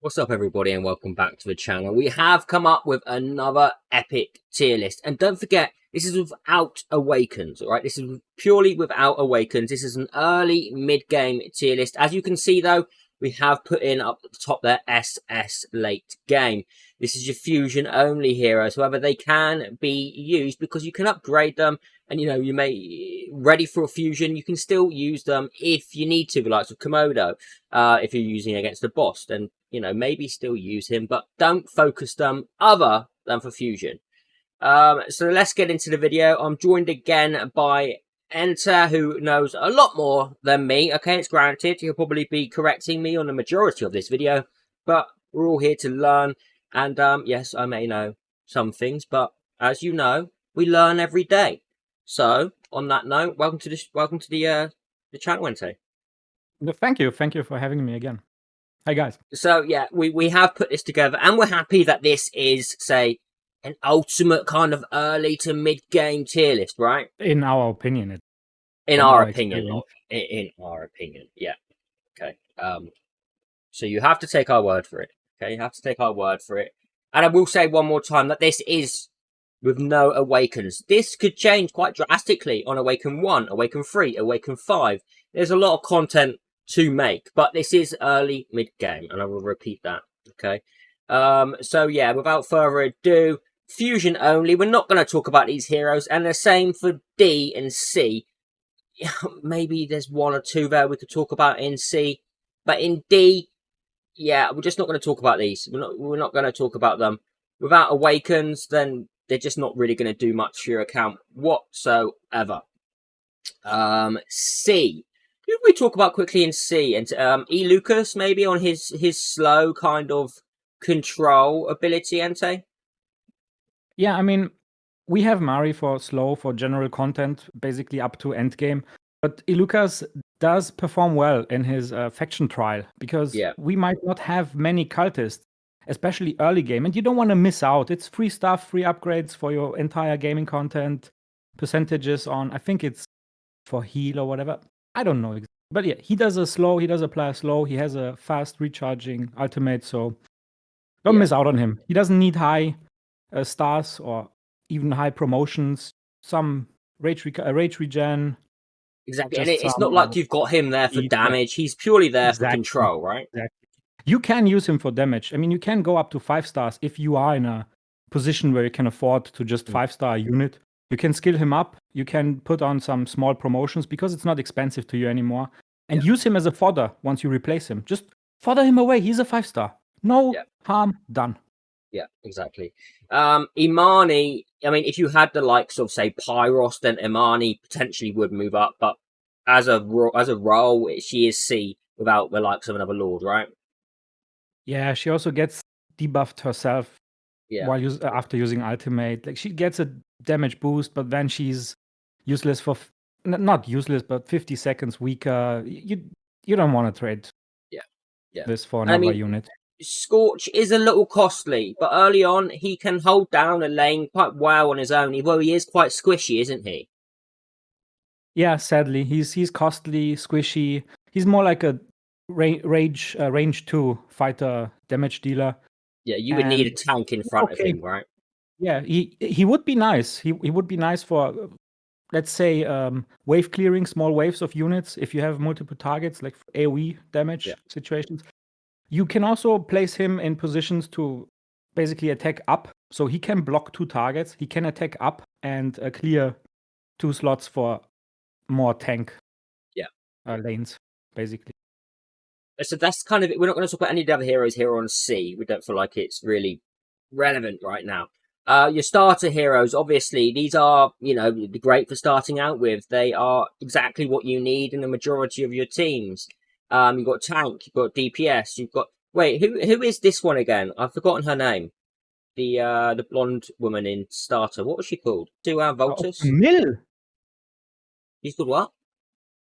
What's up, everybody, and welcome back to the channel. We have come up with another epic tier list, and don't forget, this is without awakens. All right, this is purely without awakens. This is an early mid-game tier list. As you can see, though, we have put in up at the top there SS late game. This is your fusion only heroes. However, they can be used because you can upgrade them, and you may ready for a fusion. You can still use them if you need to, the likes of Komodo. If you're using against a boss, then maybe still use him, but don't focus them other than for fusion. So let's get into the video. I'm joined again by Enter, who knows a lot more than me. Okay, it's granted. He'll probably be correcting me on the majority of this video, but we're all here to learn. And yes, I may know some things, but as you know, we learn every day. So on that note, welcome to the channel, Enter. Thank you for having me again. Hi guys. So yeah, we have put this together, and we're happy that this is, say, an ultimate kind of early to mid game tier list, right? In our opinion, in our opinion, yeah. Okay. So you have to take our word for it. Okay, you have to take our word for it. And I will say one more time that this is with no awakens. This could change quite drastically on Awaken 1, Awaken 3, Awaken 5. There's a lot of content to make, but this is early mid game, and I will repeat that. Okay. So yeah, without further ado, fusion only. We're not going to talk about these heroes, and the same for D and C. Maybe there's one or two there we could talk about in C, but in D, yeah, we're just not going to talk about these. We're not going to talk about them. Without awakens, then they're just not really going to do much for your account whatsoever. C. Who did we talk about quickly in C? And E. Lucas, maybe, on his slow kind of control ability, Ente? Yeah, I mean, we have Mari for slow, for general content, basically up to end game. But E. Lucas does perform well in his faction trial, because we might not have many cultists, especially early game, and you don't want to miss out. It's free stuff, free upgrades for your entire gaming content, percentages on, I think it's for heal or whatever. I don't know. But yeah, he does apply a slow, he has a fast recharging ultimate, so don't miss out on him. He doesn't need high stars or even high promotions, some rage regen. Exactly, and it's not like you've got him there for damage. He's purely there for control, right? Exactly. You can use him for damage. I mean, you can go up to 5 stars if you are in a position where you can afford to just 5-star a unit. You can skill him up. You can put on some small promotions because it's not expensive to you anymore. And use him as a fodder once you replace him. Just fodder him away. He's a 5-star. No harm done. Yeah, exactly. Imani, I mean, if you had the likes of, say, Pyros, then Imani potentially would move up. But as a role, she is C without the likes of another Lord, right? Yeah, she also gets debuffed herself while after using ultimate. Like, she gets a damage boost, but then she's useless for not useless, but 50 seconds weaker. You don't want to trade this for another unit. Scorch is a little costly, but early on he can hold down a lane quite well on his own. Well, he is quite squishy, isn't he? Yeah, sadly, he's costly, squishy. He's more like a range 2 fighter damage dealer. Yeah, you would need a tank in front of him, right? Yeah, he would be nice. He would be nice for, let's say, wave clearing, small waves of units. If you have multiple targets, like AoE damage situations, you can also place him in positions to basically attack up. So he can block 2 targets. He can attack up and clear 2 slots for more tank lanes, basically. So that's kind of it. We're not going to talk about any of the other heroes here on C. We don't feel like it's really relevant right now. Your starter heroes, obviously, these are, great for starting out with. They are exactly what you need in the majority of your teams. You've got tank, you've got DPS, you've got... Wait, who is this one again? I've forgotten her name. The blonde woman in starter. What was she called? Voltus? Camille. She's called what?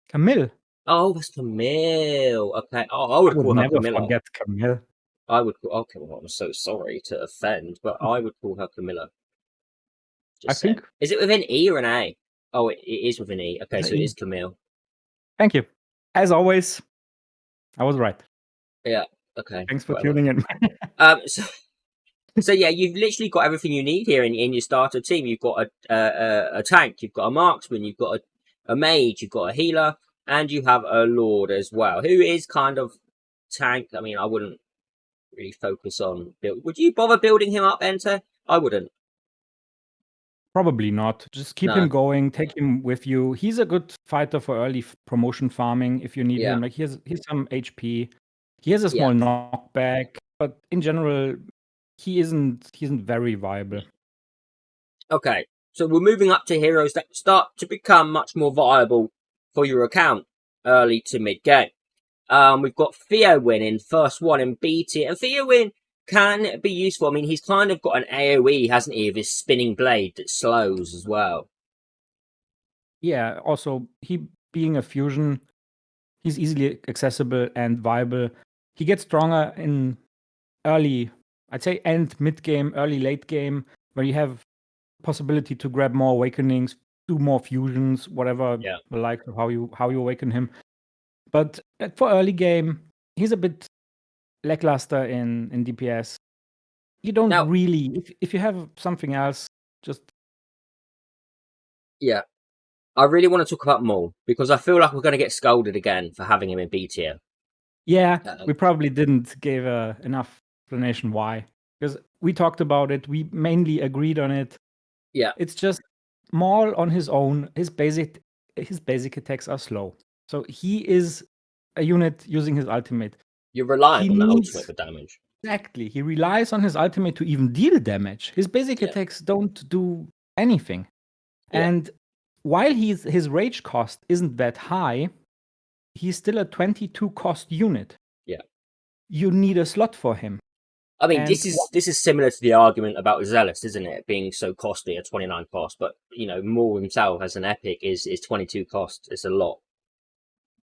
Camille. Oh, that's Camille. Okay. Oh, I would call her Camilla. Never forget Camille. I would call... Okay, well, I'm so sorry to offend, but I would call her Camilla. I think... Is it with an E or an A? Oh, it is with an E. Okay, so it is Camille. Thank you. As always, I was right. Yeah. Okay. Thanks for tuning in. So yeah, you've literally got everything you need here in your starter team. You've got a tank, you've got a marksman, you've got a mage, you've got a healer, and you have a lord as well, who is kind of tank. I mean, I wouldn't really focus on build. Would you bother building him up, Enter? I wouldn't. Probably not. Just keep him going. Take him with you. He's a good fighter for early promotion farming if you need him. Like he's some HP. He has a small knockback, but in general, he isn't very viable. Okay, so we're moving up to heroes that start to become much more viable for your account early to mid game. We've got Theowin in first one in B tier, and Theowin can be useful. I mean, he's kind of got an AoE, hasn't he, of his spinning blade that slows as well. Yeah, also, he being a fusion, he's easily accessible and viable. He gets stronger in early, I'd say end mid game, early late game, where you have possibility to grab more awakenings, do more fusions, whatever the like of how you awaken him. But for early game, he's a bit lackluster in DPS. You don't really, if you have something else, just I really want to talk about Maul because I feel like we're going to get scolded again for having him in B tier. Yeah, we probably didn't give enough explanation why, because we talked about it. We mainly agreed on it. Yeah, it's just Maul on his own. His basic attacks are slow, so he is a unit using his ultimate. You're relying on that ultimate for damage. Exactly, he relies on his ultimate to even deal damage. His basic attacks don't do anything, and while his rage cost isn't that high, he's still a 22 cost unit. Yeah. You need a slot for him. I mean, this is similar to the argument about Zealous, isn't it? Being so costly at 29 cost, but Maul himself as an epic is 22 cost. It's a lot.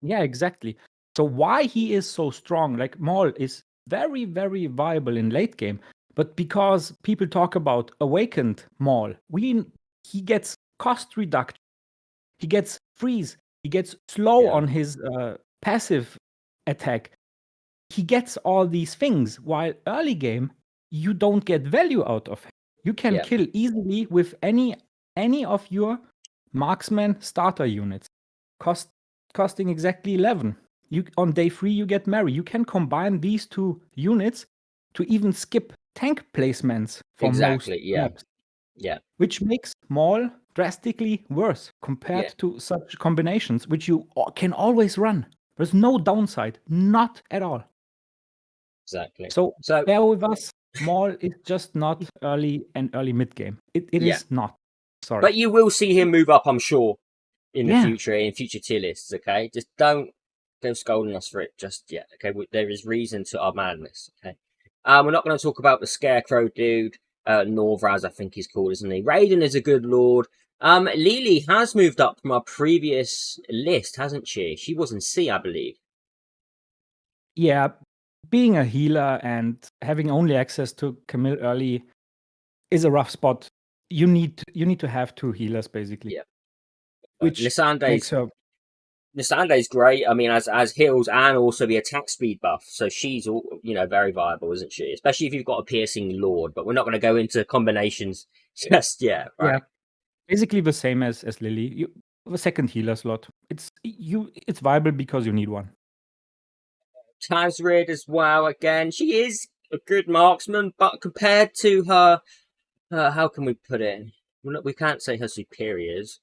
Yeah, exactly. So why he is so strong, like Maul is very, very viable in late game, but because people talk about awakened Maul, he gets cost reduction, he gets freeze, he gets slow on his passive attack. He gets all these things, while early game, you don't get value out of him. You can kill easily with any of your marksman starter units, costing exactly 11. On day 3, you get Mary. You can combine these two units to even skip tank placements for most maps. Yeah. Which makes Maul drastically worse compared to such combinations, which you can always run. There's no downside, not at all. Exactly. So bear with us. Maul is just not early and early mid game. It is not. Sorry. But you will see him move up, I'm sure, in the future, in future tier lists, okay? Just don't go scolding us for it just yet, okay? There is reason to our madness, okay? We're not going to talk about the Scarecrow dude. Norvraz, I think he's called, isn't he? Raiden is a good lord. Lily has moved up from our previous list, hasn't she? She was in C, I believe. Yeah, being a healer and having only access to Camille early is a rough spot. You need to have two healers basically. Yeah. Which makes her. Nissande's great. I mean, as heals and also the attack speed buff, so she's very viable, isn't she? Especially if you've got a piercing lord. But we're not going to go into combinations just yet, right? Yeah, basically the same as Lily. The second healer slot. It's viable because you need one. Tazrid as well. Again, she is a good marksman, but compared to her, how can we put it? We can't say her superiors.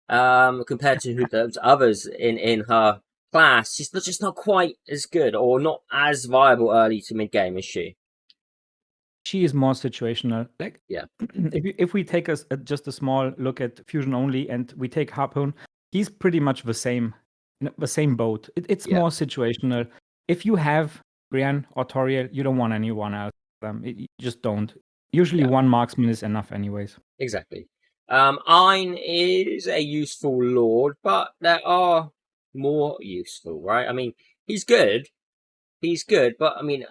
Compared to those others in her class, she's just not quite as good or not as viable early to mid game, is she? She is more situational. Like, if we take just a small look at Fusion only and we take Harpoon, he's pretty much the same boat. It's more situational. If you have Brienne or Toriel, you don't want anyone else. You just don't. Usually one marksman is enough anyways. Exactly. Ein is a useful lord, but there are more useful, right? I mean, he's good, but I mean,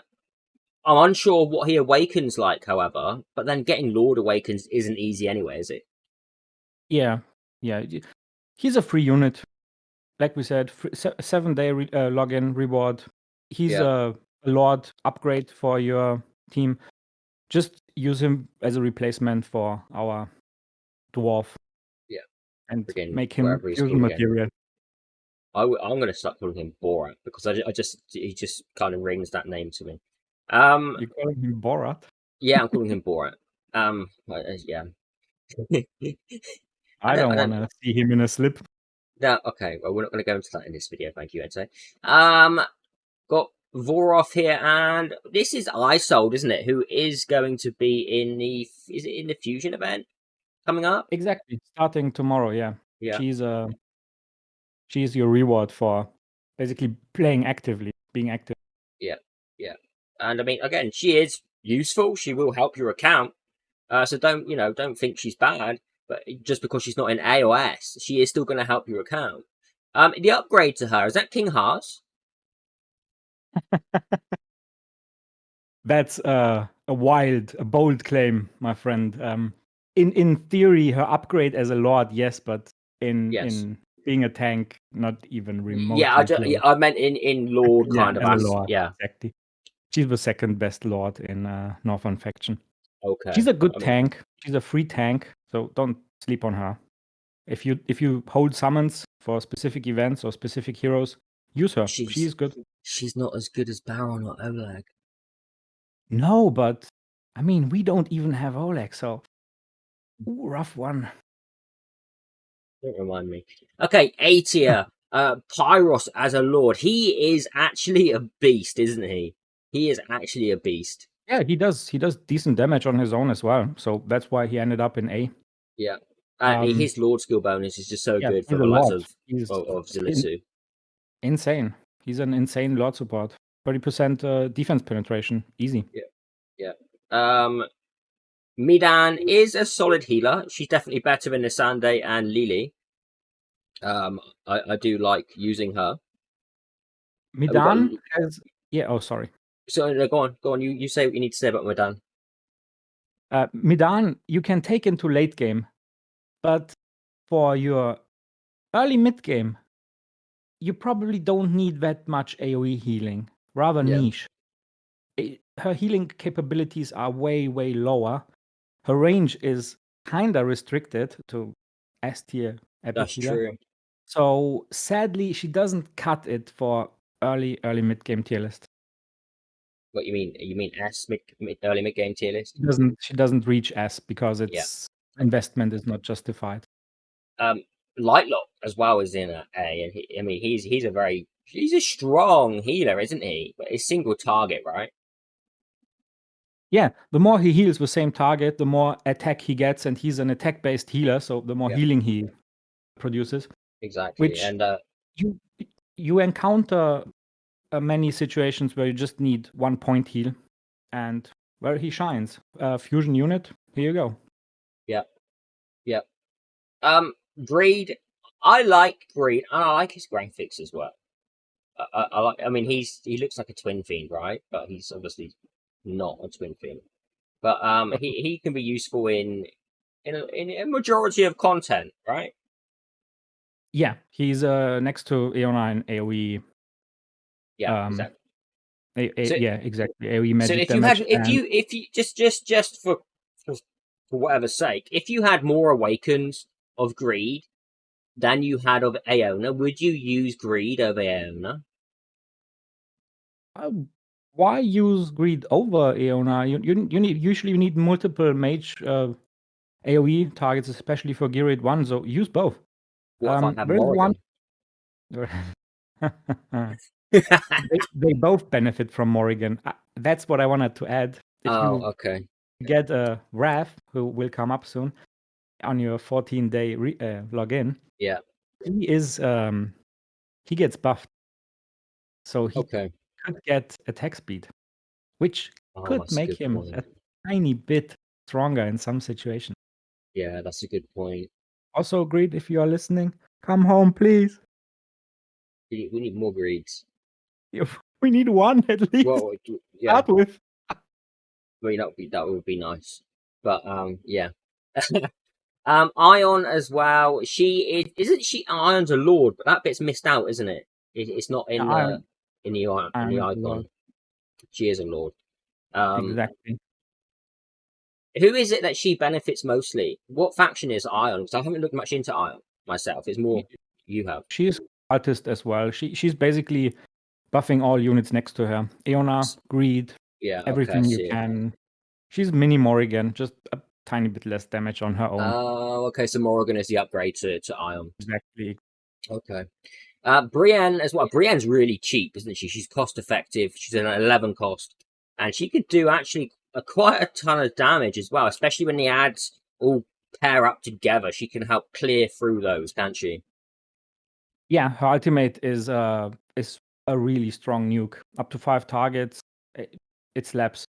I'm unsure what he awakens like, however, but then getting Lord Awakens isn't easy anyway, is it? Yeah. He's a free unit. Like we said, 7-day login reward. He's a Lord upgrade for your team, just use him as a replacement for our dwarf. Yeah. And Again, make him whatever he's fusion called again. material. I'm going to start calling him Borat because he just kind of rings that name to me. You calling him Borat? Yeah, I'm calling him Borat. Yeah. I don't want to see him in a slip. No, okay. Well, we're not going to go into that in this video. Thank you, Ed. Got Vorov here, and this is Isold, isn't it? Who is going to be in the? Is it in the fusion event coming up? Exactly, starting tomorrow. Yeah. Yeah. She's your reward for basically playing actively, being active. Yeah, yeah. And I mean, again, she is useful. She will help your account. So don't think she's bad. But just because she's not in A or S, she is still going to help your account. The upgrade to her is that King Haas. That's a bold claim, my friend. In theory, her upgrade as a lord, yes, but in being a tank, not even remotely. I meant in Lord kind of as a lord. Yeah, exactly. She's the second best lord in Northern faction. Okay. She's a good tank. She's a free tank, so don't sleep on her. If you hold summons for specific events or specific heroes, use her. She's good. She's not as good as Baron or Oleg. No, but I mean, we don't even have Oleg, so rough one. Don't remind me. Okay, A tier. Pyros as a lord. He is actually a beast, isn't he? He is actually a beast. Yeah, he does decent damage on his own as well. So that's why he ended up in A. Yeah. His lord skill bonus is just so good for the likes of Zilisu. Insane. He's an insane lord support. 30% defense penetration. Easy. Yeah. Midan is a solid healer. She's definitely better than Nisande and Lili. I do like using her. Midan has... Yeah, oh, sorry. So go on. You say what you need to say about Midan. Midan, you can take into late game, but for your early mid game, you probably don't need that much AoE healing. Rather niche. Her healing capabilities are way, way lower. Her range is kinda restricted to S tier epic healer. True. So sadly, she doesn't cut it for early mid game tier list. What you mean? You mean S early mid game tier list? She doesn't reach S because its investment is not justified. Lightlock as well is in A, and he's a strong healer, isn't he? But it's single target, right? Yeah, the more he heals the same target, the more attack he gets, and he's an attack-based healer, so the more healing he produces. Exactly, which and you encounter many situations where you just need 1 point heal, and where he shines. Fusion unit, here you go. Yep. Greed. I like Greed, and I like his graphics as well. I mean, he looks like a twin fiend, right? But he's obviously not a twin fiend. But he can be useful in a majority of content, right? Yeah, he's next to Eona in AoE. Yeah, exactly. Yeah, exactly. AoE magic so if damage. If you just for whatever's sake, if you had more awakens of Greed than you had of Aeona, would you use Greed over Aeona? Why use Greed over Aeona? You need multiple mage AoE targets, especially for Gear 1, so use both. What if I have Morrigan? They both benefit from Morrigan. That's what I wanted to add. If you get a Wrath, who will come up soon, on your 14-day login, he gets buffed. So he could get attack speed, which could make him a tiny bit stronger in some situations. Yeah, that's a good point. Also, Greed, if you are listening, come home, please. We need more Greeds. We need one at least. Well, start with. I mean, that would be nice. But yeah. Ion as well. Isn't she Ion's a lord? But that bit's missed out, isn't it? It's not in the icon. She is a lord. Exactly. Who is it that she benefits mostly? What faction is Ion? Because I haven't looked much into Ion myself. It's more you have. She is cultist as well. She's basically buffing all units next to her. Eona, Greed, Yeah, okay, I everything you see. can. She's mini Morrigan, just a tiny bit less damage on her own. Oh, okay, so Morrigan is the upgrade to Ion. Exactly. Okay. Brienne as well. Brienne's really cheap, isn't she? She's cost effective. She's an 11 cost. And she could do actually quite a ton of damage as well, especially when the ads all pair up together. She can help clear through those, can't she? Yeah, her ultimate is a really strong nuke. Up to 5 targets, it slaps.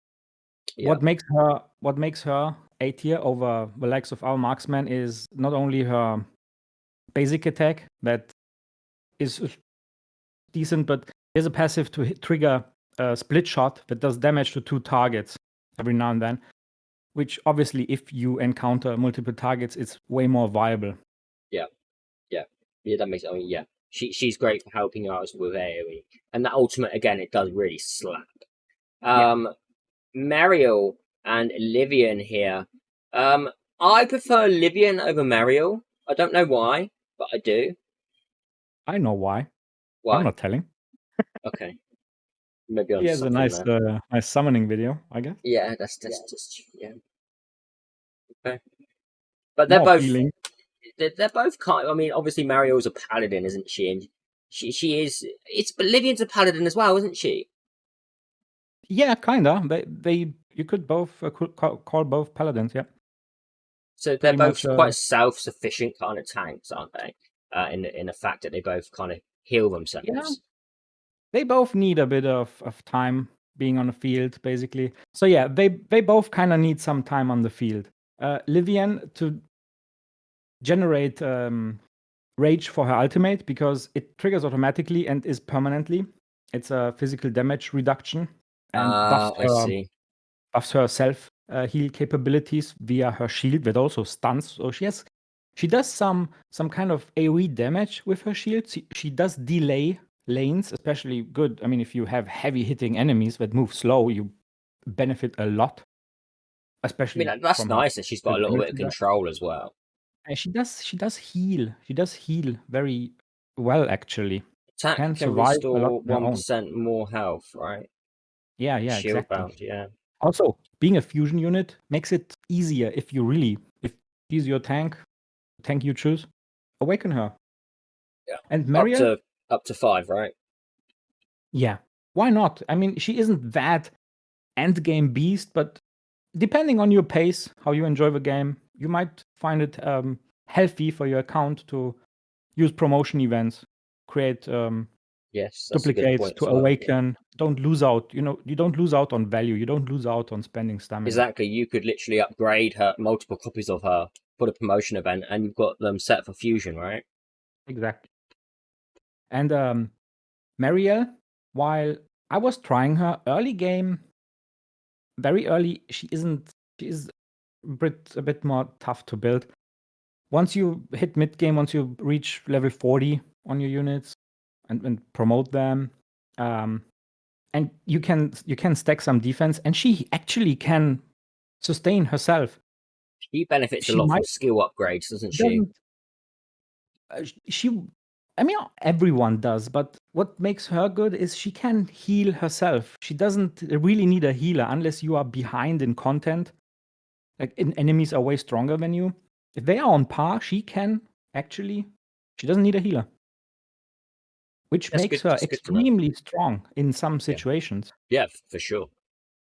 Yeah. What makes her A tier over the likes of our marksman is not only her basic attack that is decent, but there's a passive to trigger a split shot that does damage to 2 targets every now and then, which obviously, if you encounter multiple targets, it's way more viable. Yeah, that makes. I mean, yeah, she's great for helping us with AOE, and that ultimate again, it does really slap. Mariel and Livian here. I prefer Livian over Mariel. I don't know why, but I do. I know why. Why? I'm not telling. Okay. Maybe He on has a something nice, there. nice summoning video, I guess. Yeah, that's just yeah. Okay. But More appealing. they're both kind. I mean, obviously Mario's a paladin, isn't she? And she is. It's but Livian's a paladin as well, isn't she? Yeah, kinda. They you could both call both paladins. Yeah. So they're Pretty both much. quite self-sufficient kind of tanks, aren't they? In the fact that they both kind of heal Yeah. themselves. They both need a bit of time being on the field, basically. So yeah, they both kind of need some time on the field. Livian to generate rage for her ultimate because it triggers automatically and is permanently. It's a physical damage reduction and I see. buffs her self heal capabilities via her shield that also stuns. So she does some kind of AoE damage with her shield. She does delay lanes, especially good. I mean, if you have heavy hitting enemies that move slow, you benefit a lot, I especially mean, that's from her nice that she's got a little damage bit of reduction. control as well. And she does heal. She does heal very well, actually. Attack Can can survive a lot restore on her own. 1% more health, right? Yeah, Shield exactly. bound, yeah. Also, being a fusion unit makes it easier if she's your tank you choose, awaken her. Yeah. And Mariel, Up to 5, right? yeah, why not? I mean, she isn't that end game beast, but depending on your pace, how you enjoy the game, you might find it healthy for your account to use promotion events, create Yes, that's a good duplicates point to as well. awaken. Don't lose out. You don't lose out on value. You don't lose out on spending stamina. Exactly. You could literally upgrade her, multiple copies of her, put a promotion event, and you've got them set for fusion, right? Exactly. And Mariel, while I was trying her early game, very early, she is a bit more tough to build. Once you hit mid game, once you reach level 40 on your units and promote them, and you can stack some defense, and she actually can sustain herself. She benefits a She lot from might skill upgrades, doesn't she? doesn't she I mean, everyone does, but what makes her good is she can heal herself. She doesn't really need a healer unless you are behind in content. Like, enemies are way stronger than you. If they are on par, she doesn't need a healer, which That's makes good. her That's good to know. extremely strong in some Yeah, situations. yeah, for sure.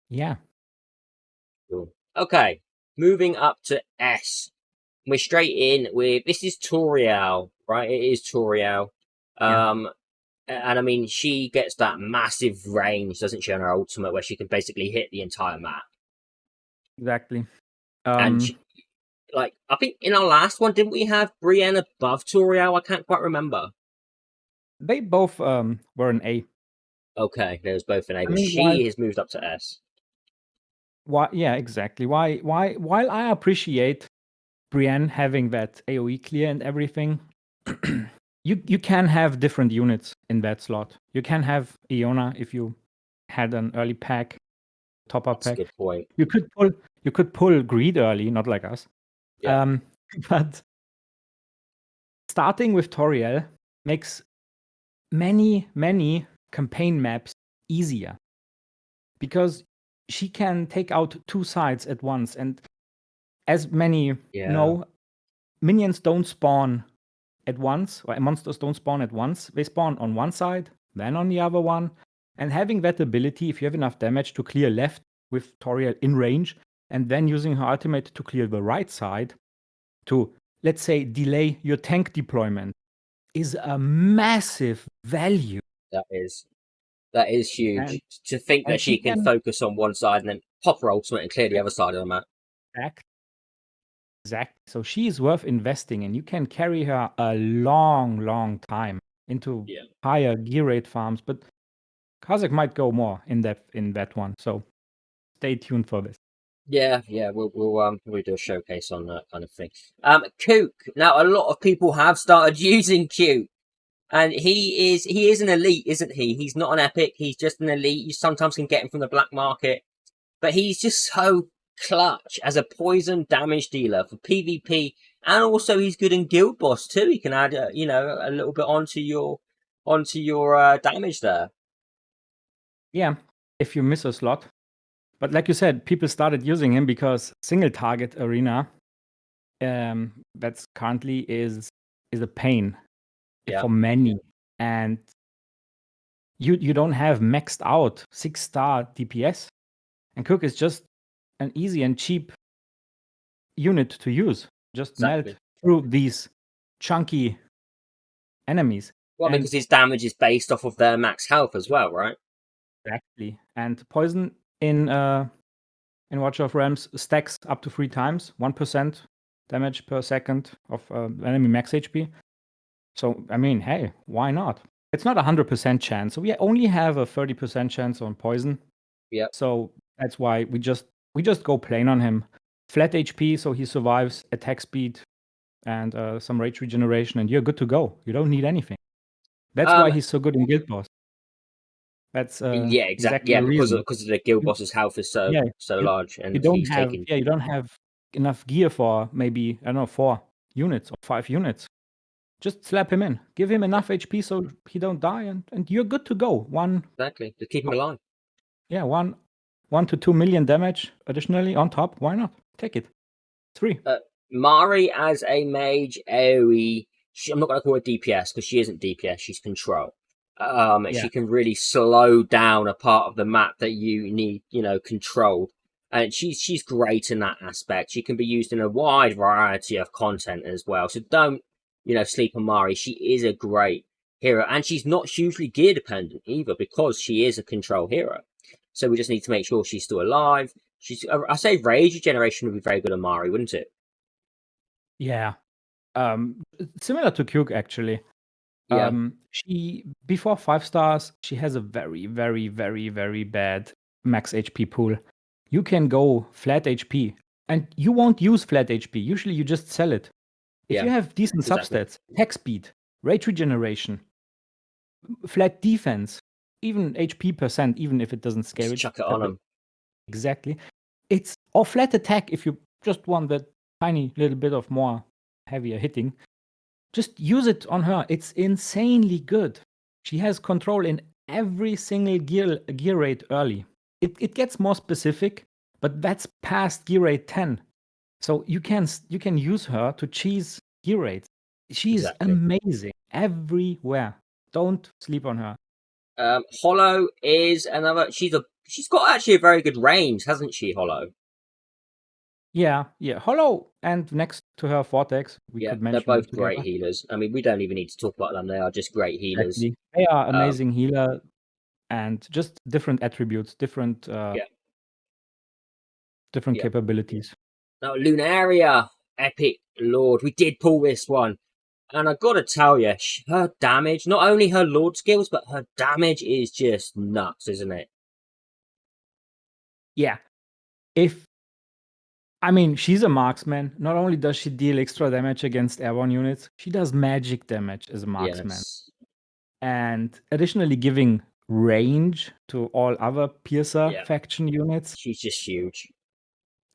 Yeah. Cool. Okay, moving up to S. We're straight in with this is Toriel, right? It is Toriel. Yeah. And I mean, she gets that massive range, doesn't she, on her ultimate, where she can basically hit the entire map. Exactly. And she, like, I think in our last one, didn't we have Brienne above Toriel? I can't quite remember. They both were an A. Okay, there's both an A, I but mean, while she has moved up to S. yeah, exactly. While I appreciate Brienne having that AoE clear and everything, you can have different units in that slot. You can have Iona if you had an early pack, top-up That's a pack. good point. You could pull greed early, not like us. Yeah. But starting with Toriel makes many campaign maps easier because she can take out two sides at once, and as many know, minions don't spawn at once, or monsters don't spawn at once. They spawn on one side, then on the other one, and having that ability, if you have enough damage to clear left with Toriel in range, and then using her ultimate to clear the right side to, let's say, delay your tank deployment, is a massive value. That is huge. And, to think that she can focus on one side and then pop her ultimate and clear the other side of the map. Exactly. So she is worth investing in. You can carry her a long time into higher gear rate farms, but Carzak might go more in depth in that one. So stay tuned for this. Yeah, we'll do a showcase on that kind of thing. Kook. Now a lot of people have started using Kook. And he is an elite, isn't he? He's not an epic, he's just an elite. You sometimes can get him from the black market. But he's just so clutch as a poison damage dealer for PvP, and also he's good in Guild Boss too. He can add a little bit onto your damage there. Yeah, if you miss a slot. But like you said, people started using him because single target arena that's currently is a pain for many. And you don't have maxed out 6-star DPS. And Cook is just an easy and cheap unit to use. Just melt through these chunky enemies. Well, because his damage is based off of their max health as well, right? Exactly. And poison in Watcher of Realms stacks up to 3 times, 1% damage per second of enemy max HP. So, I mean, hey, why not? It's not a 100% chance. So we only have a 30% chance on poison. Yeah. So that's why we just go plain on him. Flat HP, so he survives attack speed and some rage regeneration, and you're good to go. You don't need anything. That's why he's so good in Guild Boss. That's exactly. Yeah, because of the Guild Boss's health is so large, and you don't have enough gear for maybe, I don't know, 4 units or 5 units. Just slap him in. Give him enough HP so he don't die, and you're good to go. Exactly. To keep him alive. Yeah, 1 to 2 million damage additionally on top. Why not? Take it. It's free. Mari as a mage AoE. I'm not going to call her DPS because she isn't DPS. She's control. She can really slow down a part of the map that you need, controlled. And she's great in that aspect. She can be used in a wide variety of content as well. So don't, sleep on Mari. She is a great hero. And she's not hugely gear dependent either because she is a control hero. So we just need to make sure she's still alive. I say rage regeneration would be very good on Mari, wouldn't it? Yeah. Similar to Kyuk, actually. She, before 5 stars, she has a very bad max HP pool. You can go flat HP, and you won't use flat HP. Usually you just sell it. If you have decent substats, attack speed, rage regeneration, flat defense, even HP percent, even if it doesn't scale. Just chuck it on them. Exactly. Or flat attack if you just want that tiny little bit of more heavier hitting. Just use it on her. It's insanely good. She has control in every single gear rate early. It gets more specific, but that's past gear rate 10. So you can use her to cheese gear rates. She's amazing everywhere. Don't sleep on her. Hollow is another. She's got actually a very good range, hasn't she, Hollow? Yeah. Hollow and next to her Vortex, we could mention. They're both great healers. I mean, we don't even need to talk about them. They are just great healers. Exactly. They are amazing healer and just different attributes, different capabilities. Now, Lunaria, epic lord. We did pull this one. And I gotta tell you, her damage, not only her lord skills, but her damage is just nuts, isn't it? Yeah. She's a marksman. Not only does she deal extra damage against airborne units, she does magic damage as a marksman. And additionally giving range to all other Piercer faction units. She's just huge.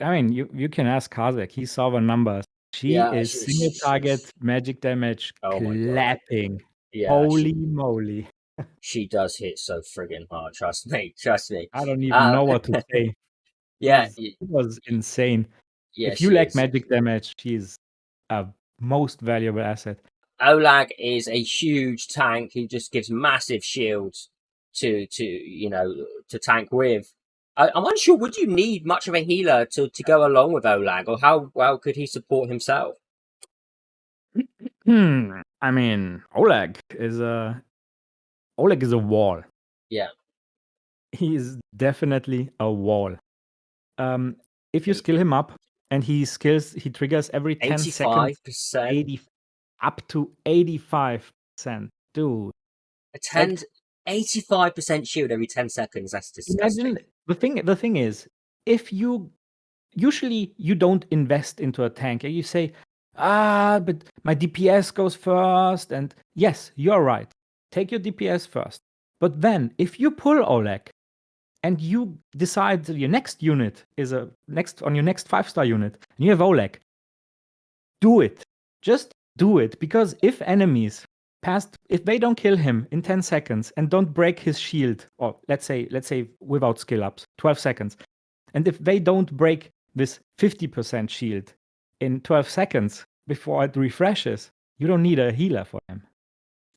I mean, you can ask Carzak. He saw the numbers. She is single target magic damage clapping. Yeah, holy moly. She does hit so friggin' hard. Trust me. Trust me. I don't even know what to say. Yeah, it was insane. Yeah, if you lack magic damage, she's a most valuable asset. Oleg is a huge tank. He just gives massive shields to tank with. I'm unsure. Would you need much of a healer to go along with Oleg, or how well could he support himself? I mean, Oleg is a wall. Yeah, he is definitely a wall. If you skill him up, and he triggers every 10 seconds, up to 85%. Dude. 85% shield every 10 seconds. That's disgusting. Imagine, the thing is, if you usually you don't invest into a tank, and you say, but my DPS goes first, and yes, you're right. Take your DPS first. But then, if you pull Oleg, and you decide that your next unit is on your next 5-star unit, and you have Oleg, do it. Just do it, because if enemies if they don't kill him in 10 seconds and don't break his shield, or let's say without skill ups, 12 seconds, and if they don't break this 50% shield in 12 seconds before it refreshes, you don't need a healer for them.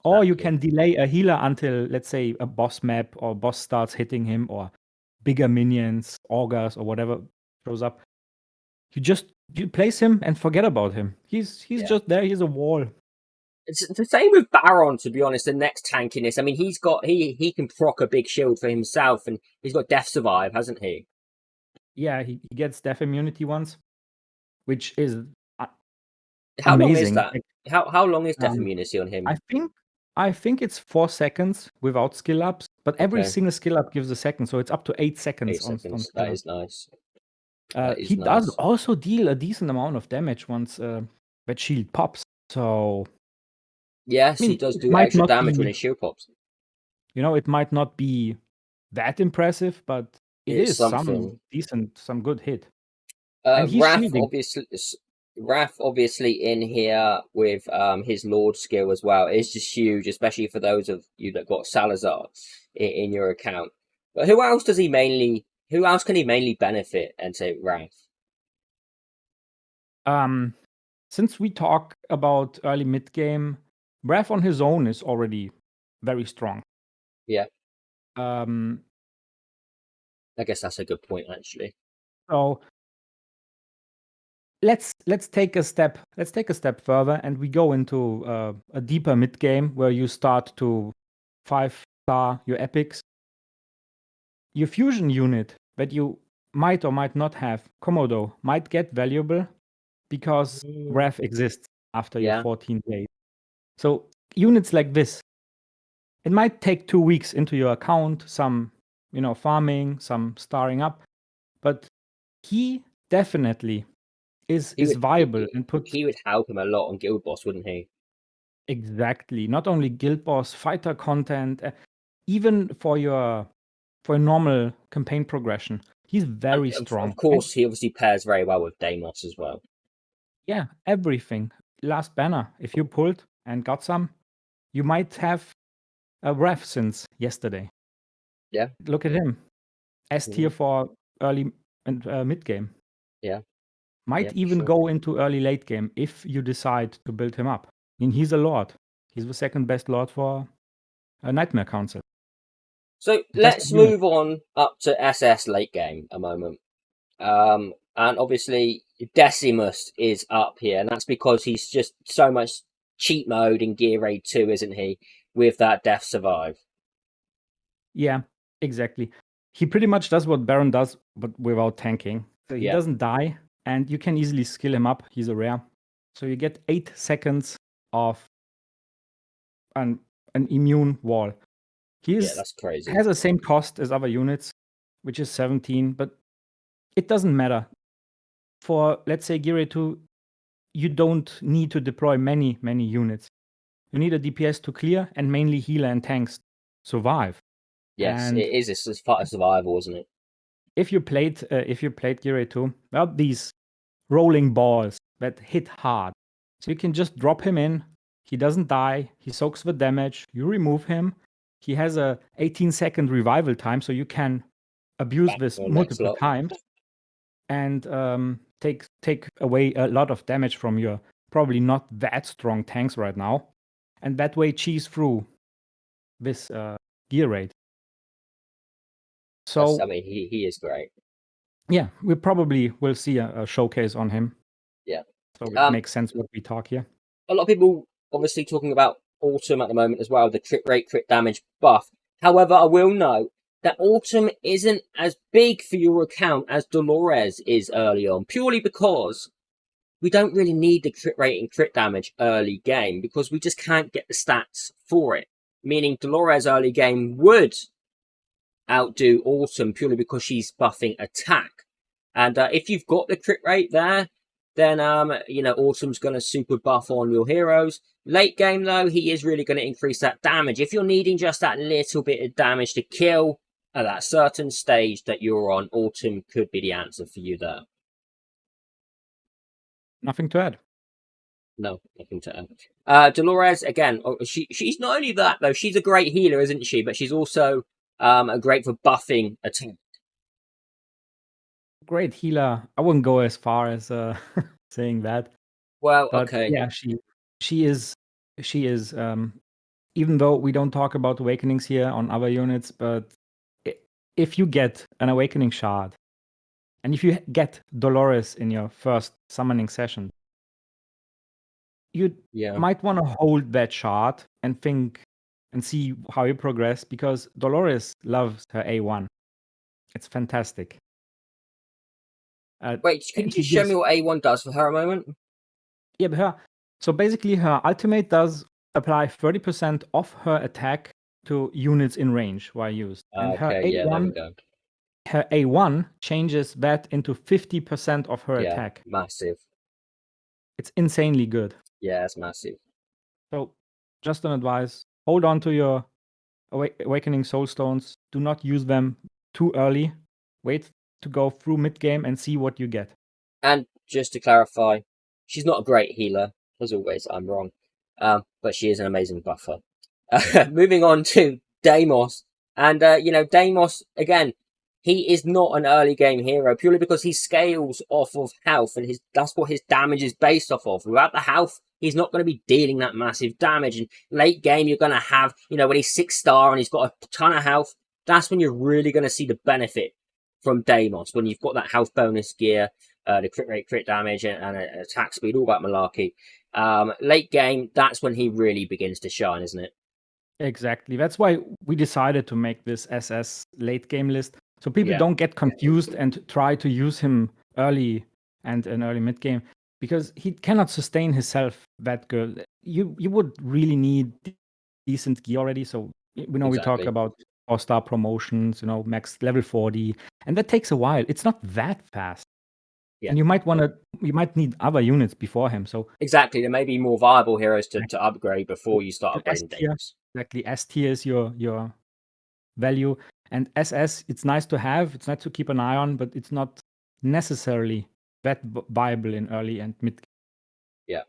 Or you can delay a healer until, let's say, a boss map or boss starts hitting him, or bigger minions, augurs, or whatever shows up. You place him and forget about him. He's just there. He's a wall. It's the same with Baron, to be honest. The next tankiness. I mean, he can proc a big shield for himself, and he's got Death Survive, hasn't he? Yeah, he gets Death Immunity once, which is how amazing. Long is that? How long is Death Immunity on him? I think it's 4 seconds without skill ups, but every single skill up gives a second, so it's up to 8 seconds. 8 seconds. That is nice. He does also deal a decent amount of damage once that shield pops. So yes, he does do extra damage when his shield pops. It might not be that impressive, but it is something decent, some good hit. And he's Wrath obviously in here with his Lord skill as well. It's just huge, especially for those of you that got Salazar in your account. But who else can he mainly benefit and say Wrath? Since we talk about early mid game, Wrath on his own is already very strong. Yeah. I guess that's a good point, actually. So let's take a step further, and we go into a deeper mid game where you start to 5-star your epics. Your fusion unit that you might or might not have, Komodo, might get valuable because Wrath exists after your 14 days. So units like this, it might take 2 weeks into your account, some farming, some starring up, but he definitely is viable and he would help him a lot on Guild Boss, wouldn't he? Exactly. Not only Guild Boss, fighter content, even for your normal campaign progression. He's very strong. Of course, he obviously pairs very well with Deimos as well. Yeah, everything. Last banner, if you pulled and got some, you might have a ref since yesterday. Yeah. Look at him. S tier for early and mid game. Yeah. Might even go into early late game if you decide to build him up. I mean, he's a lord. He's the second best lord for a Nightmare Council. So let's move on up to SS late game a moment. And obviously Decimus is up here, and that's because he's just so much cheat mode in Gear Raid 2, isn't he? With that Death Survive. Yeah, exactly. He pretty much does what Baron does, but without tanking. So he doesn't die, and you can easily skill him up. He's a rare. So you get 8 seconds of an immune wall. That's crazy. Has the same cost as other units, which is 17, but it doesn't matter. For, let's say, Gear 2, you don't need to deploy many units. You need a DPS to clear, and mainly healer and tanks survive. Yes, it is. It's just part of survival, isn't it? If you played Gear 2, well, these rolling balls that hit hard. So you can just drop him in. He doesn't die. He soaks the damage. You remove him. He has a 18-second revival time, so you can abuse this multiple times and take away a lot of damage from your probably not that strong tanks right now, and that way cheese through this gear rate. So I mean, he is great. Yeah, we probably will see a showcase on him. Yeah. So it makes sense what we talk here. A lot of people obviously talking about Autumn at the moment as well, the crit rate, crit damage buff. However, I will note that Autumn isn't as big for your account as Dolores is early on, purely because we don't really need the crit rate and crit damage early game because we just can't get the stats for it. Meaning Dolores early game would outdo Autumn purely because she's buffing attack. And if you've got the crit rate there, then Autumn's going to super buff on your heroes. Late game though, he is really going to increase that damage. If you're needing just that little bit of damage to kill at that certain stage that you're on, Autumn could be the answer for you there. Nothing to add. No, nothing to add. Dolores, again, she's not only that though, she's a great healer, isn't she? But she's also great for buffing attack. Great healer. I wouldn't go as far as saying that. Well, but okay. Yeah, she is. Even though we don't talk about awakenings here on other units, but if you get an awakening shard, and if you get Dolores in your first summoning session, you might want to hold that shard and think and see how you progress, because Dolores loves her A1. It's fantastic. Wait, can you just show me what A1 does for her a moment? Yeah, but so basically her ultimate does apply 30% of her attack to units in range while used. And her A1, there we go. Her A1 changes that into 50% of her attack. Massive. It's insanely good. Yeah, it's massive. So, just an advice: hold on to your Awakening Soulstones. Do not use them too early. Wait to go through mid game and see what you get. And just to clarify, she's not a great healer. As always, I'm wrong. But she is an amazing buffer. Moving on to Deimos. And, Deimos, again, he is not an early game hero purely because he scales off of health, and that's what his damage is based off of. Without the health, he's not going to be dealing that massive damage. And late game, you're going to have, when he's 6-star and he's got a ton of health, that's when you're really going to see the benefit from Deimos, when you've got that health bonus gear, the crit rate, crit damage, and attack speed, all that malarkey. Late game, that's when he really begins to shine, isn't it? Exactly. That's why we decided to make this SS late game list, so people don't get confused and try to use him early and an early mid game, because he cannot sustain himself that good. You would really need decent gear already. So we talk about 4-star promotions, max level 40, and that takes a while. It's not that fast. Yeah. And you might need other units before him. So exactly, there may be more viable heroes to upgrade before you start upgrading Deimos. Exactly, S tier is your value, and SS, it's nice to have, it's nice to keep an eye on, but it's not necessarily that viable in early and mid. Yeah.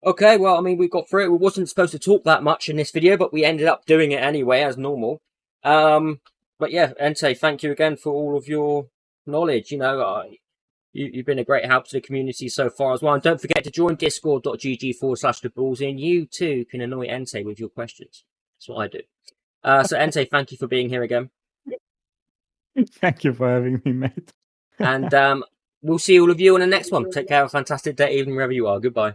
Okay, well, I mean, we got through it. We wasn't supposed to talk that much in this video, but we ended up doing it anyway, as normal. But yeah, Entei, thank you again for all of your knowledge. You've been a great help to the community so far as well. And don't forget to join discord.gg/thebulls, and you too can annoy Entei with your questions. That's what I do. So Entei, thank you for being here again. Thank you for having me, mate. And we'll see all of you on the next one. Take care. Have a fantastic day, evening, wherever you are. Goodbye.